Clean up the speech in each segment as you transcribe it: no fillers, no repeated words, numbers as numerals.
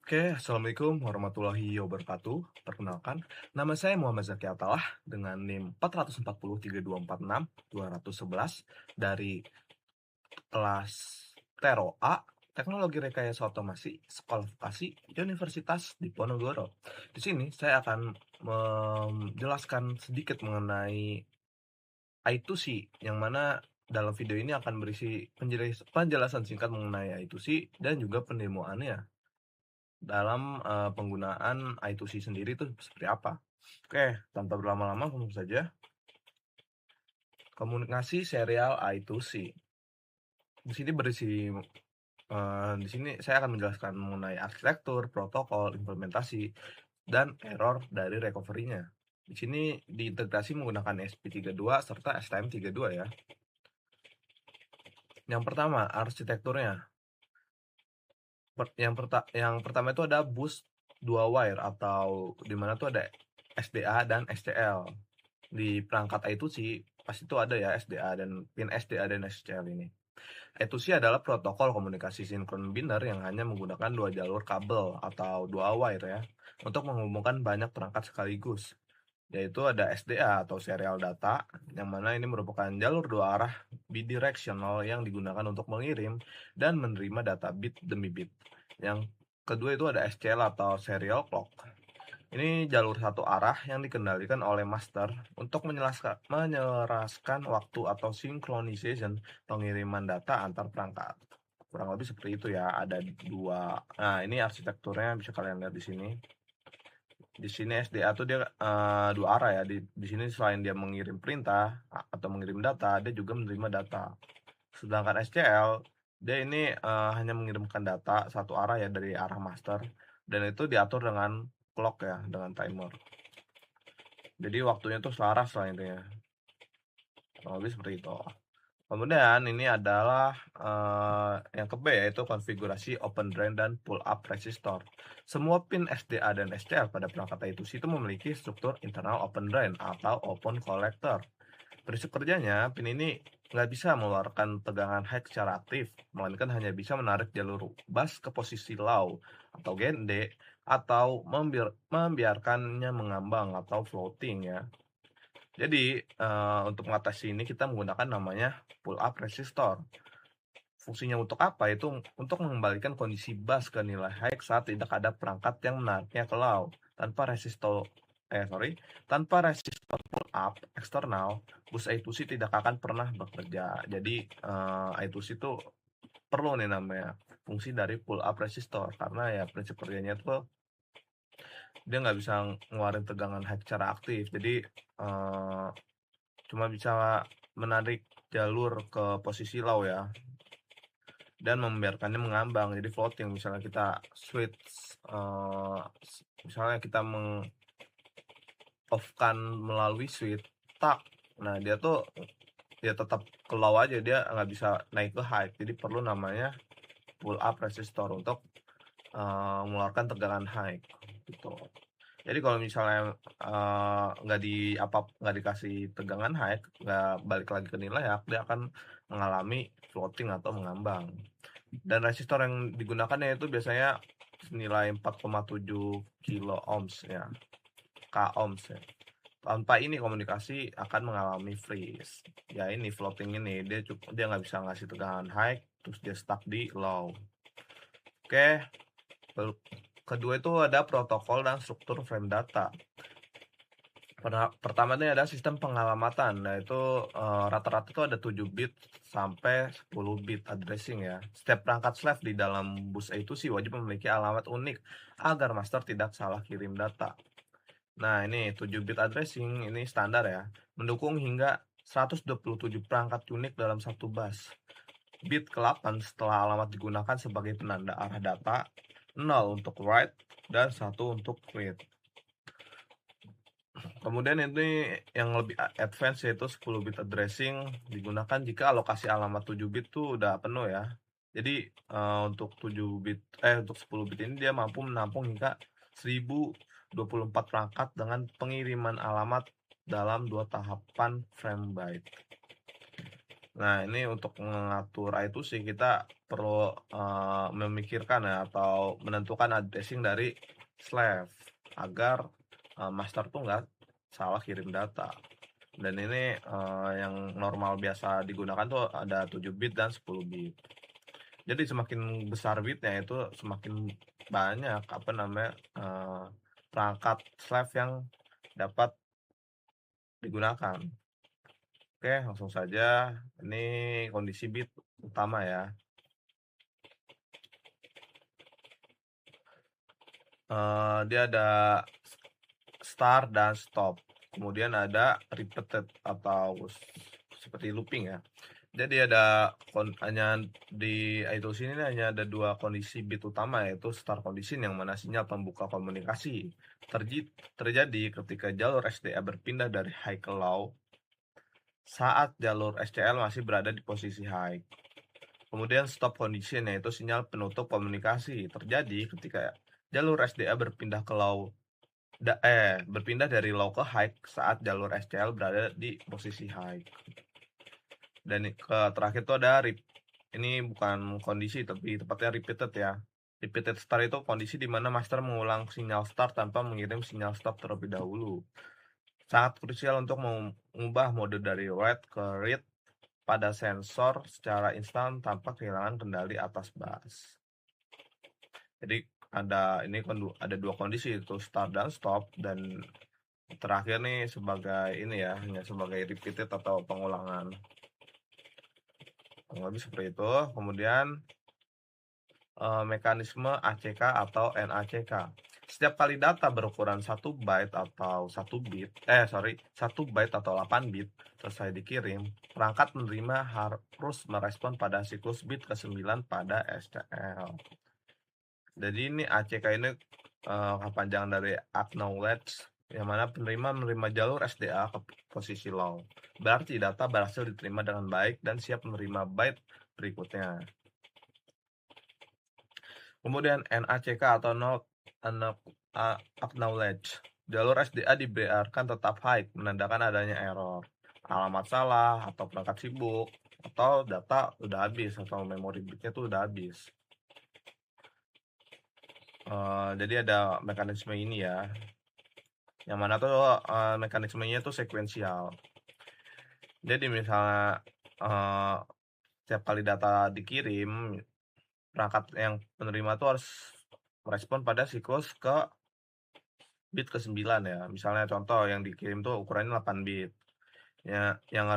Oke, Assalamualaikum warahmatullahi wabarakatuh. Perkenalkan, nama saya Muhammad Zaki Atalah dengan NIM 4403246-211 dari kelas Tero A, Teknologi Rekayasa Otomasi, Sekolah Vokasi, Universitas Diponegoro. Di sini saya akan menjelaskan sedikit mengenai I2C, yang mana dalam video ini akan berisi penjelasan singkat mengenai I2C dan juga pendemoannya dalam, penggunaan I2C sendiri itu seperti apa. Oke, tanpa berlama-lama langsung saja, komunikasi serial I2C. Di sini saya akan menjelaskan mengenai arsitektur, protokol, implementasi, dan error dari recovery-nya. Di sini diintegrasi menggunakan ESP32 serta STM32 ya. Yang pertama, arsitekturnya. Yang pertama itu ada bus 2 wire atau di mana tuh ada SDA dan SCL. Di perangkat I2C pasti itu ada ya SDA dan pin SDA dan SCL ini. I2C adalah protokol komunikasi sinkron biner yang hanya menggunakan dua jalur kabel atau dua wire ya untuk menghubungkan banyak perangkat sekaligus. Yaitu ada SDA atau serial data, yang mana ini merupakan jalur dua arah bidirectional yang digunakan untuk mengirim dan menerima data bit demi bit. Yang kedua itu ada SCL atau serial clock. Ini jalur satu arah yang dikendalikan oleh master untuk menyeraskan waktu atau synchronization pengiriman data antar perangkat. Kurang lebih seperti itu ya, ada dua. Nah, ini arsitekturnya bisa kalian lihat di sini. Di sini SDA tuh dia dua arah ya. Di sini selain dia mengirim perintah atau mengirim data, dia juga menerima data. Sedangkan SCL dia ini hanya mengirimkan data satu arah ya dari arah master dan itu diatur dengan clock ya, dengan timer. Jadi waktunya tuh selaras lah intinya. Kurang lebih seperti itu. Kemudian ini adalah yang ke B yaitu konfigurasi open drain dan pull up resistor. Semua pin SDA dan SCL pada perangkat I2C itu memiliki struktur internal open drain atau open collector. Prinsip kerjanya, pin ini nggak bisa mengeluarkan tegangan high secara aktif, melainkan hanya bisa menarik jalur bus ke posisi low atau gen D atau membiarkannya mengambang atau floating ya. Jadi, untuk mengatasi ini kita menggunakan namanya pull up resistor. Fungsinya untuk apa? Itu untuk mengembalikan kondisi bus ke nilai high saat tidak ada perangkat yang menariknya ke low. Tanpa resistor pull up eksternal, bus I2C tidak akan pernah bekerja. Jadi, I2C itu perlu nih namanya fungsi dari pull up resistor karena ya prinsip kerjanya itu dia nggak bisa ngeluarin tegangan high secara aktif. Jadi, cuma bisa menarik jalur ke posisi low ya dan membiarkannya mengambang jadi floating. Misalnya kita switch, misalnya kita off-kan melalui switch tak, nah dia tuh ya tetap ke low aja, dia nggak bisa naik ke high. Jadi perlu namanya pull up resistor untuk mengeluarkan tegangan high gitu. Jadi kalau misalnya nggak dikasih tegangan high, nggak balik lagi ke nilai high, dia akan mengalami floating atau mengambang. Dan resistor yang digunakannya itu biasanya senilai 4,7 kilo ohms ya, k ohms ya. Tanpa ini komunikasi akan mengalami freeze. Ya ini floating ini dia nggak bisa ngasih tegangan high, terus dia stuck di low. Oke, kedua itu ada protokol dan struktur frame data. Pertama ini ada sistem pengalamatan. Nah, itu rata-rata itu ada 7 bit sampai 10 bit addressing ya. Setiap perangkat slave di dalam bus itu sih wajib memiliki alamat unik agar master tidak salah kirim data. Nah, ini 7 bit addressing ini standar ya. Mendukung hingga 127 perangkat unik dalam satu bus. Bit ke-8 setelah alamat digunakan sebagai penanda arah data, 0 untuk write dan 1 untuk read. Kemudian ini yang lebih advance yaitu 10 bit addressing digunakan jika alokasi alamat 7 bit itu udah penuh ya. Jadi untuk 10 bit ini dia mampu menampung hingga 1024 perangkat dengan pengiriman alamat dalam 2 tahapan frame byte. Nah, ini untuk mengatur itu sih kita perlu, memikirkan ya atau menentukan addressing dari slave agar, master tuh nggak salah kirim data. Dan ini, yang normal biasa digunakan tuh ada 7 bit dan 10 bit. Jadi semakin besar bitnya itu semakin banyak, apa namanya, perangkat slave yang dapat digunakan. Oke, langsung saja. Ini kondisi bit utama ya. Dia ada start dan stop. Kemudian ada repeated atau seperti looping ya. Jadi ada hanya di itu sini hanya ada dua kondisi bit utama, yaitu start condition yang mana sinyal pembuka komunikasi terjadi ketika jalur SDA berpindah dari high ke low saat jalur SCL masih berada di posisi high. Kemudian stop condition yaitu sinyal penutup komunikasi terjadi ketika jalur SDA berpindah ke low berpindah dari low ke high saat jalur SCL berada di posisi high. Dan terakhir itu ada ini bukan kondisi tapi tepatnya repeated ya. Repeated start itu kondisi di mana master mengulang sinyal start tanpa mengirim sinyal stop terlebih dahulu. Sangat krusial untuk mengubah mode dari write ke read pada sensor secara instan tanpa kehilangan kendali atas bus. Jadi ada dua kondisi, itu start dan stop, dan terakhir nih sebagai ini ya, hanya sebagai repeated atau pengulangan. Kurang lebih seperti itu. Kemudian mekanisme ACK atau NACK. Setiap kali data berukuran 1 byte atau 1 bit, 1 byte atau 8 bit selesai dikirim, perangkat penerima harus merespon pada siklus bit ke-9 pada STL. Jadi ini ACK ini kepanjangan dari acknowledge, yang mana penerima menerima jalur SDA ke posisi low. Berarti data berhasil diterima dengan baik dan siap menerima byte berikutnya. Kemudian NACK atau not acknowledge. Jalur SDA dibiarkan tetap high, menandakan adanya error, alamat salah, atau perangkat sibuk, atau data udah habis, atau memori bitnya tuh udah habis. Jadi ada mekanisme ini ya, yang mana tuh mekanismenya tuh sekuensial. Jadi misalnya setiap kali data dikirim, perangkat yang penerima tuh harus merespon pada siklus ke bit ke-9 ya. Misalnya contoh yang dikirim tuh ukurannya 8 bit. Ya, yang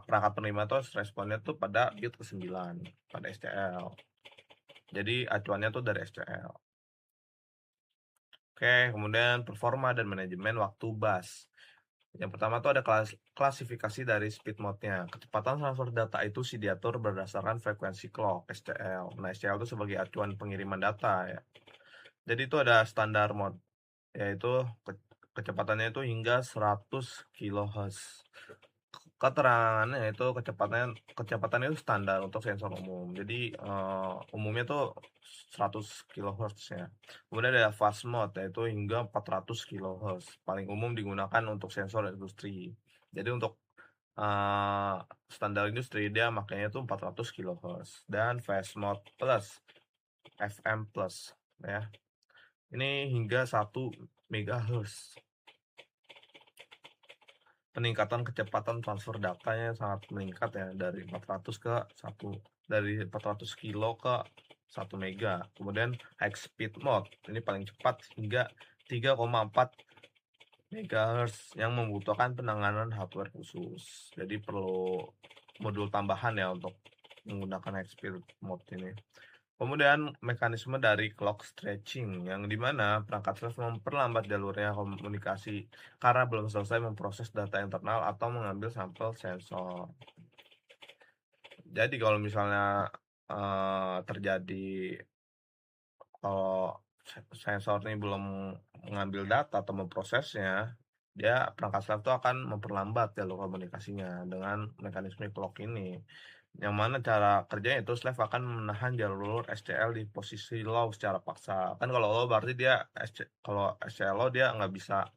perangkat penerima tuh responnya tuh pada bit ke-9 pada SCL. Jadi acuannya tuh dari SCL. Oke, kemudian performa dan manajemen waktu bus. Yang pertama tuh ada klasifikasi dari speed mode-nya. Kecepatan transfer data itu diatur berdasarkan frekuensi clock SCL. Nah, SCL itu sebagai acuan pengiriman data ya. Jadi itu ada standar mode, yaitu kecepatannya itu hingga 100 kHz. Keterangannya itu kecepatan itu standar untuk sensor umum. Jadi umumnya tuh 100 kHz ya. Kemudian ada fast mode, yaitu hingga 400 kHz. Paling umum digunakan untuk sensor industri. Jadi untuk standar industri dia makanya itu 400 kHz. Dan fast mode plus, FM plus ya. Ini hingga 1 MHz. Peningkatan kecepatan transfer datanya sangat meningkat ya, dari 400 kilo ke 1 mega. Kemudian high speed mode ini paling cepat hingga 3,4 MHz yang membutuhkan penanganan hardware khusus. Jadi perlu modul tambahan ya untuk menggunakan high speed mode ini. Kemudian mekanisme dari clock stretching, yang dimana perangkat self memperlambat jalurnya komunikasi karena belum selesai memproses data internal atau mengambil sampel sensor. Jadi kalau misalnya terjadi kalau sensor ini belum mengambil data atau memprosesnya, perangkat self itu akan memperlambat jalur komunikasinya dengan mekanisme clock ini. Yang mana cara kerjanya itu slave akan menahan jalur SCL di posisi low secara paksa. Kan kalau low berarti kalau SCL low dia nggak bisa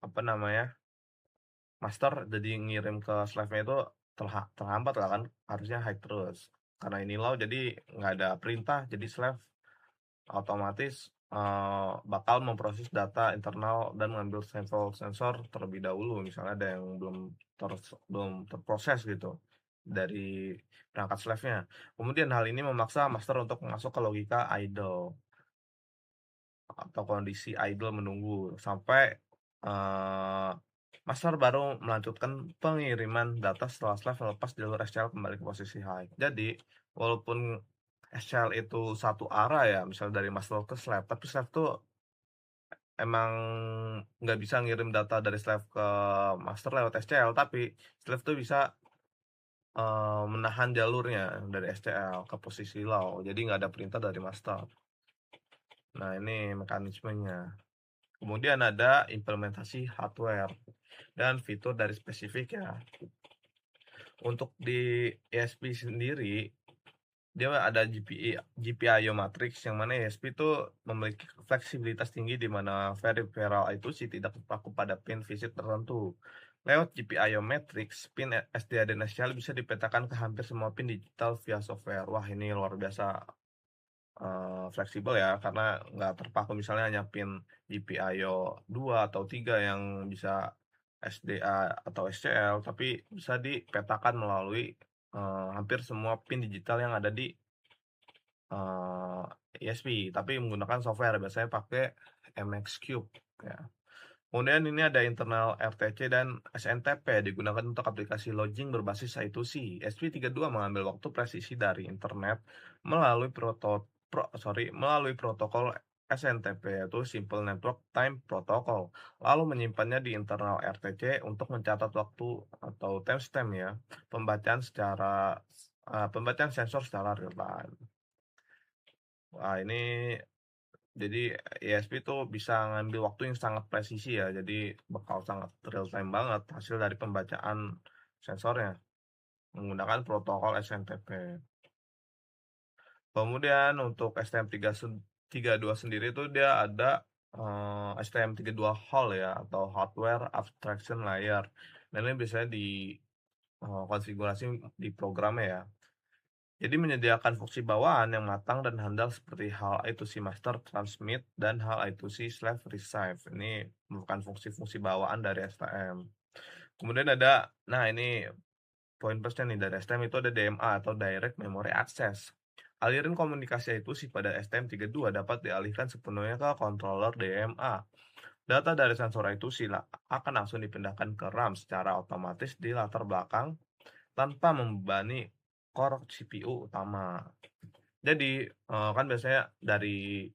apa namanya master jadi ngirim ke slave-nya itu terhambat lah kan, harusnya high terus. Karena ini low jadi nggak ada perintah, jadi slave otomatis bakal memproses data internal dan mengambil sampel sensor terlebih dahulu. Misalnya ada yang belum terproses gitu dari perangkat slave-nya. Kemudian hal ini memaksa master untuk masuk ke logika idle atau kondisi idle menunggu sampai eh, master baru melanjutkan pengiriman data setelah slave melepas jalur SCL kembali ke posisi high. Jadi walaupun SCL itu satu arah ya, misal dari master ke slave, tapi slave tuh emang nggak bisa ngirim data dari slave ke master lewat SCL, tapi slave tuh bisa menahan jalurnya dari SCL ke posisi low, jadi nggak ada perintah dari master. Nah ini mekanismenya. Kemudian ada implementasi hardware dan fitur dari spesifik ya. Untuk di ESP sendiri, dia ada GPIO matrix yang mana ESP itu memiliki fleksibilitas tinggi di mana peripheral itu sih tidak terpaku pada pin visit tertentu. Lewat GPIO matrix, pin SDA dan SCL bisa dipetakan ke hampir semua pin digital via software. Wah, ini luar biasa fleksibel ya, karena nggak terpaku misalnya hanya pin GPIO 2 atau 3 yang bisa SDA atau SCL, tapi bisa dipetakan melalui hampir semua pin digital yang ada di ESP, tapi menggunakan software, biasanya pakai MX Cube ya. Kemudian ini ada internal RTC dan SNTP digunakan untuk aplikasi login berbasis I2C. ESP32 mengambil waktu presisi dari internet melalui melalui protokol SNTP yaitu Simple Network Time Protocol, lalu menyimpannya di internal RTC untuk mencatat waktu atau timestamp ya, pembacaan sensor secara real time. Wah, ini jadi ESP itu bisa ngambil waktu yang sangat presisi ya, jadi bakal sangat real time banget hasil dari pembacaan sensornya menggunakan protokol SMTP. Kemudian untuk STM32 sendiri itu dia ada STM32 Hall ya, atau Hardware Abstraction Layer. Dan ini biasanya di konfigurasi di programnya ya. Jadi menyediakan fungsi bawaan yang matang dan handal seperti hal I2C master transmit dan hal I2C slave receive. Ini merupakan fungsi-fungsi bawaan dari STM. Kemudian ada, nah ini poin plusnya nih dari STM itu ada DMA atau Direct Memory Access. Aliran komunikasi I2C pada STM32 dapat dialihkan sepenuhnya ke controller DMA. Data dari sensor I2C akan langsung dipindahkan ke RAM secara otomatis di latar belakang tanpa membebani core CPU utama. Jadi, kan biasanya dari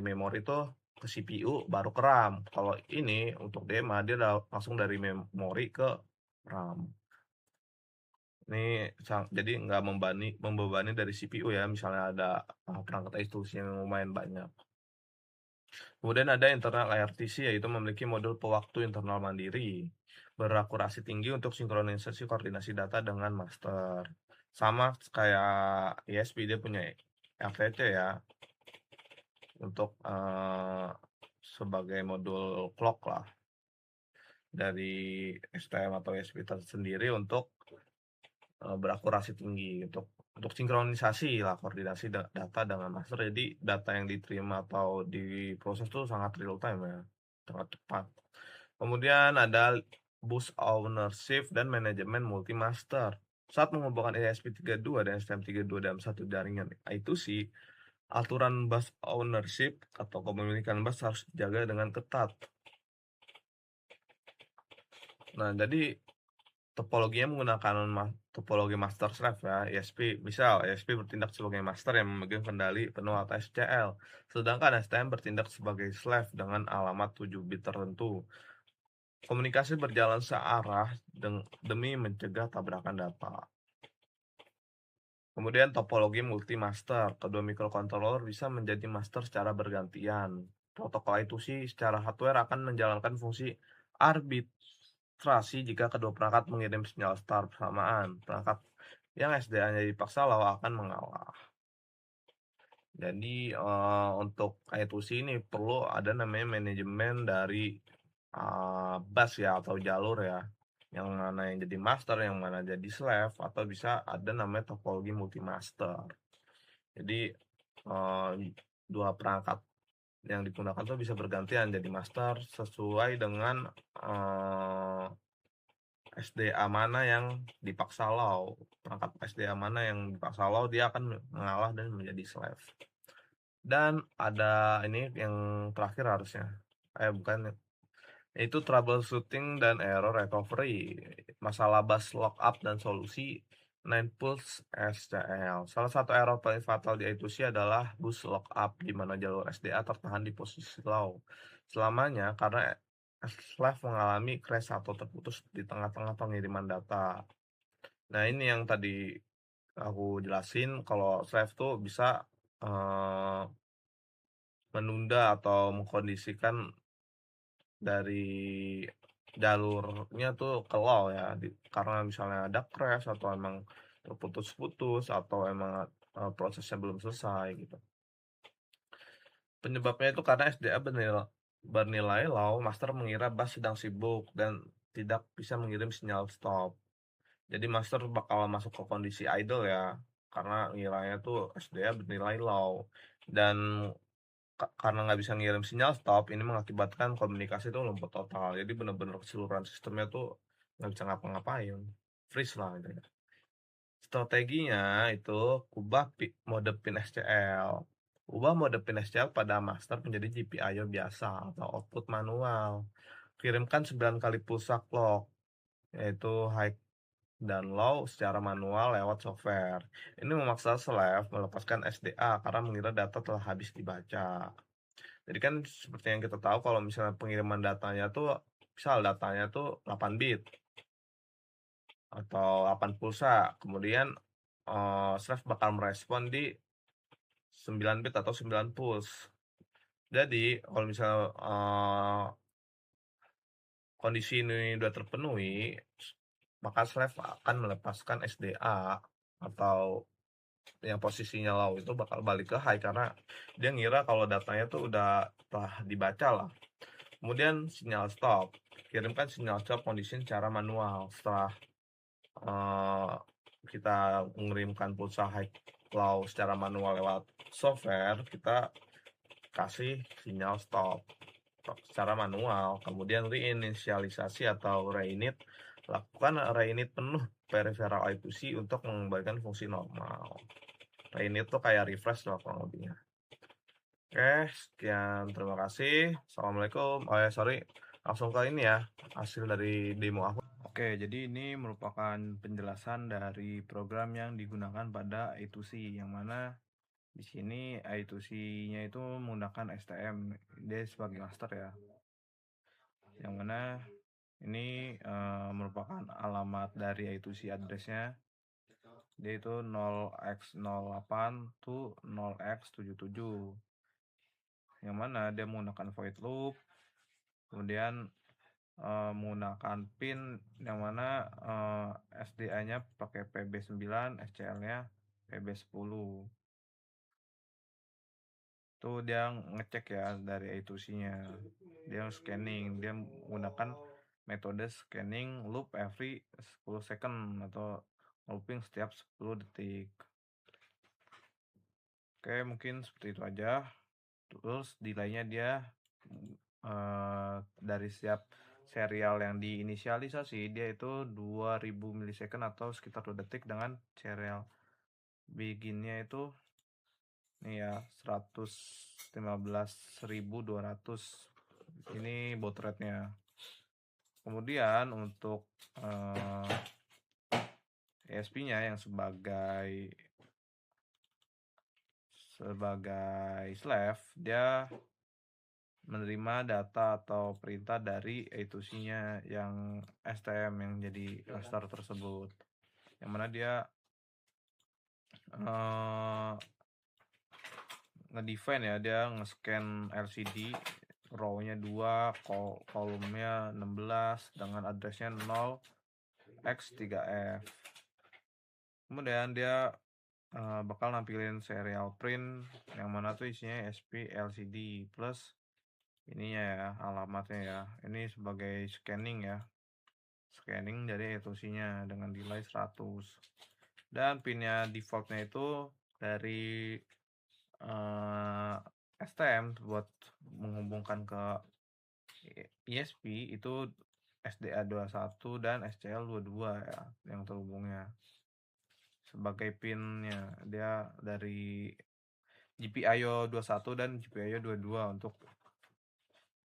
memori tuh ke CPU baru ke RAM. Kalau ini untuk DMA dia langsung dari memori ke RAM. Ini jadi nggak membebani dari CPU ya, misalnya ada perangkat instruksi yang lumayan banyak. Kemudian ada internal IRTC, yaitu memiliki modul pewaktu internal mandiri, berakurasi tinggi untuk sinkronisasi koordinasi data dengan master. Sama kayak ESP, dia punya RTC ya, untuk sebagai modul clock lah dari STM atau ESP sendiri untuk berakurasi tinggi untuk sinkronisasi lah, koordinasi data dengan master. Jadi data yang diterima atau diproses tuh sangat real time ya, sangat cepat. Kemudian ada bus ownership dan manajemen multi master. Saat menghubungkan ESP32 dan STM32 dalam satu jaringan I2C, aturan bus ownership atau kepemilikan bus harus dijaga dengan ketat. Nah, jadi topologinya menggunakan topologi master slave ya. ESP bertindak sebagai master yang memegang kendali penuh atas SCL, sedangkan STM bertindak sebagai slave dengan alamat 7 bit tertentu. Komunikasi berjalan searah demi mencegah tabrakan data. Kemudian topologi multi master, kedua microcontroller bisa menjadi master secara bergantian. Protokol I2C secara hardware akan menjalankan fungsi arbitrasi jika kedua perangkat mengirim sinyal start bersamaan. Perangkat yang SDA-nya dipaksa lalu akan mengalah. Jadi untuk I2C ini perlu ada namanya manajemen dari bus ya atau jalur ya, yang mana yang jadi master, yang mana jadi slave, atau bisa ada namanya topologi multi-master. Jadi, eee, 2 perangkat yang digunakan tuh bisa bergantian jadi master sesuai dengan, SDA mana yang dipaksa low. Perangkat SDA mana yang dipaksa low, dia akan mengalah dan menjadi slave. Dan ada ini yang terakhir harusnya, bukan, yaitu troubleshooting dan error recovery, masalah bus lockup dan solusi 9 pulse SCL. Salah satu error paling fatal di I2C adalah bus lockup, di mana jalur SDA tertahan di posisi low selamanya karena slave mengalami crash atau terputus di tengah-tengah pengiriman data. Nah, ini yang tadi aku jelasin, kalau slave tuh bisa eh, menunda atau mengkondisikan dari jalurnya tuh ke low ya, karena misalnya ada crash atau emang terputus-putus atau emang prosesnya belum selesai gitu. Penyebabnya itu karena SDA bernilai low, master mengira bus sedang sibuk dan tidak bisa mengirim sinyal stop. Jadi master bakal masuk ke kondisi idle ya, karena ngiranya tuh SDA bernilai low. Dan karena nggak bisa ngirim sinyal stop, ini mengakibatkan komunikasi tuh lumpuh total. Jadi bener-bener keseluruhan sistemnya tuh nggak bisa ngapa-ngapain, freeze lah gitu ya. Strateginya itu ubah mode pin SCL. Ubah mode pin SCL pada master menjadi GPIO biasa atau output manual. Kirimkan 9 kali pulsa clock, yaitu high dan low secara manual lewat software. Ini memaksa slave melepaskan SDA karena mengira data telah habis dibaca. Jadi kan seperti yang kita tahu, kalau misalnya pengiriman datanya tuh, misal datanya tuh 8 bit atau 8 pulsa, kemudian Stripe bakal merespon di 9 bit atau 9 pulse. Jadi kalau misalnya kondisi ini udah terpenuhi, maka Stripe akan melepaskan SDA atau yang posisinya low itu bakal balik ke high karena dia ngira kalau datanya tuh udah telah dibaca lah. Kemudian sinyal stop, kirimkan sinyal stop condition secara manual. Setelah uh, kita mengirimkan pulsa high low secara manual lewat software, kita kasih sinyal stop secara manual. Kemudian reinisialisasi atau reinit, lakukan reinit penuh peripheral I2C untuk mengembalikan fungsi normal. Reinit tuh kayak refresh lah kurang lebihnya. Oke, sekian, terima kasih. Assalamualaikum. Oh ya, sorry, langsung ke ini ya, hasil dari demo aku. Oke, jadi ini merupakan penjelasan dari program yang digunakan pada I2C, yang mana di sini I2C-nya itu menggunakan STM, dia sebagai master ya. Yang mana ini merupakan alamat dari I2C addressnya, dia itu 0x08 to 0x77, yang mana dia menggunakan void loop, kemudian menggunakan pin yang mana SDA-nya pakai PB9, SCL-nya PB10. Tuh dia ngecek ya dari I2C-nya. Dia scanning, dia menggunakan metode scanning loop every 10 second atau looping setiap 10 detik. Oke, mungkin seperti itu aja. Terus delaynya dia dari setiap serial yang diinisialisasi, dia itu 2000 milisecond atau sekitar 2 detik, dengan serial beginnya itu ini ya 115.200, ini baud rate-nya. Kemudian untuk ESP-nya yang sebagai slave, dia menerima data atau perintah dari I2C-nya yang STM yang jadi raster tersebut, yang mana dia ngedefine ya, dia nge-scan LCD, row-nya 2, kolomnya 16 dengan addressnya 0x3f. Kemudian dia bakal nampilin serial print yang mana tuh isinya SP LCD plus ininya ya, alamatnya ya. Ini sebagai scanning ya. Scanning dari ETUC-nya dengan delay 100. Dan pinnya defaultnya itu dari STM buat menghubungkan ke ISP itu SDA 21 dan SCL 22 ya yang terhubungnya. Sebagai pinnya dia dari GPIO 21 dan GPIO 22 untuk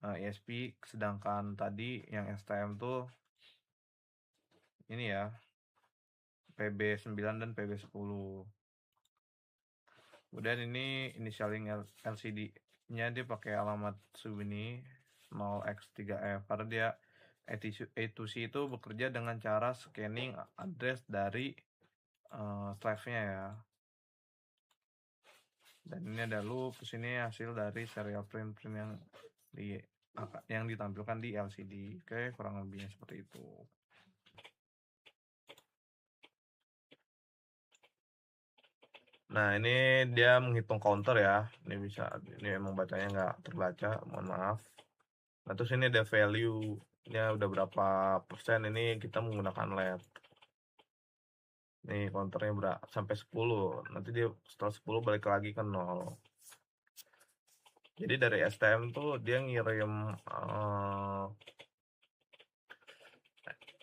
ISP, sedangkan tadi yang STM tuh ini ya PB9 dan PB10. Kemudian ini initialing LCD-nya dia pakai alamat subini small x3f karena dia ETUC itu bekerja dengan cara scanning address dari slave-nya ya. Dan ini ada loop, sini hasil dari serial print yang ditampilkan di LCD. Oke, kurang lebihnya seperti itu. Nah, ini dia menghitung counter ya. Ini emang bacanya nggak terbaca, mohon maaf. Nah, terus ini ada value-nya udah berapa persen, ini kita menggunakan LED. Nih, counternya sampai 10. Nanti dia setelah 10 balik lagi ke 0. Jadi dari STM tuh dia ngirim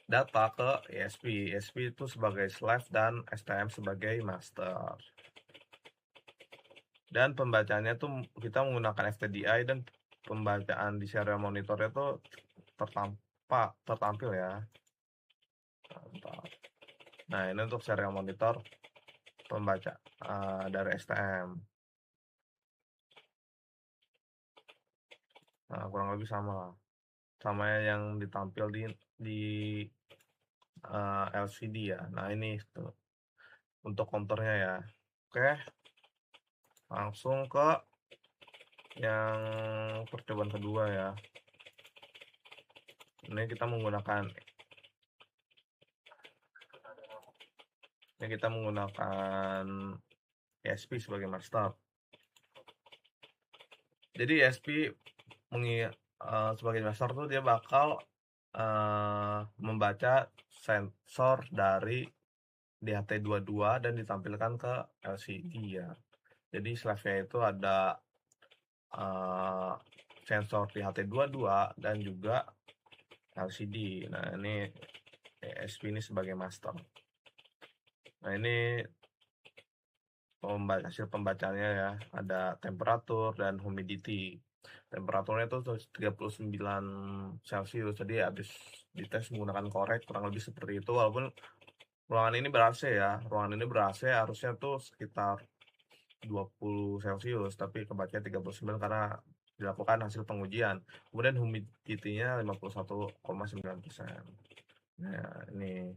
data ke ESP. ESP itu sebagai slave dan STM sebagai master. Dan pembacanya tuh kita menggunakan FTDI dan pembacaan di serial monitornya tuh tertampil ya. Nah, ini untuk serial monitor pembaca dari STM. Nah, kurang lebih sama lah. Sama yang ditampil di LCD ya. Nah, ini tuh untuk konturnya ya. Oke, langsung ke yang percobaan kedua ya. Ini kita menggunakan ESP sebagai master. Jadi ESP sebagai master tuh dia bakal membaca sensor dari DHT22 dan ditampilkan ke LCD ya. Jadi slave-nya itu ada sensor DHT22 dan juga LCD. Nah, ini ESP ini sebagai master. Nah, ini hasil pembacanya ya, ada temperatur dan humidity. Temperaturnya itu 39 Celcius, jadi habis dites menggunakan korek kurang lebih seperti itu, walaupun ruangan ini ber-AC ya. Ruangan ini ber-AC harusnya tuh sekitar 20 Celcius, tapi kebacanya 39 karena dilakukan hasil pengujian. Kemudian humidity-nya 51,9%. Nah, ini.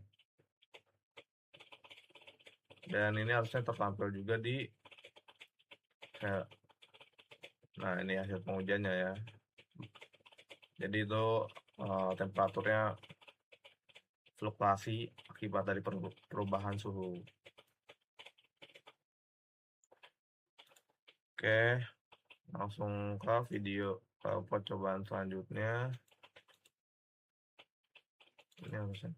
Dan ini harusnya tertampil juga di nah, ini hasil pengujiannya ya. Jadi itu temperaturnya fluktuasi akibat dari perubahan suhu. Oke, langsung ke percobaan selanjutnya. Ini harusnya.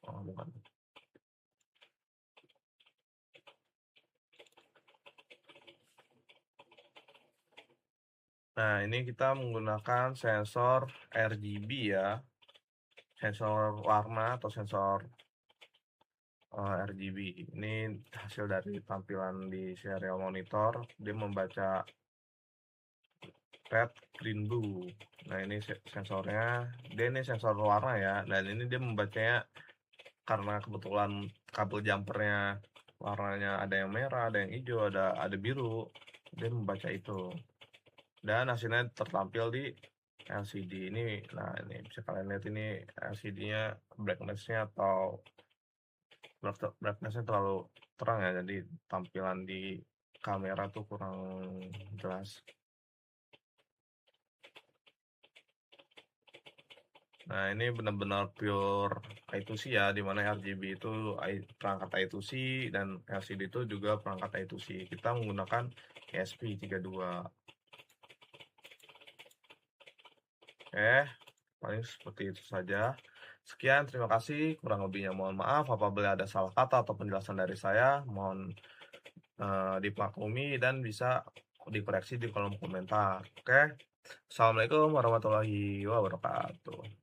Oh, bukan. Nah, ini kita menggunakan sensor RGB ya. Sensor warna atau sensor RGB. Ini hasil dari tampilan di serial monitor. Dia membaca red, green, blue. Nah, ini sensornya. Dia ini sensor warna ya. Dan ini dia membacanya karena kebetulan kabel jumpernya warnanya ada yang merah, ada yang hijau, ada biru. Dia membaca itu. Dan hasilnya tertampil di LCD ini. Nah, ini bisa kalian lihat, ini LCD-nya brightness-nya terlalu terang ya, jadi tampilan di kamera tuh kurang jelas. Nah, ini benar-benar pure I2C ya, di mana RGB itu perangkat I2C dan LCD itu juga perangkat I2C. Kita menggunakan ESP32. Oke, paling seperti itu saja. Sekian, terima kasih. Kurang lebihnya mohon maaf apabila ada salah kata atau penjelasan dari saya. Mohon dimaklumi dan bisa dikoreksi di kolom komentar. Oke, Assalamualaikum warahmatullahi wabarakatuh.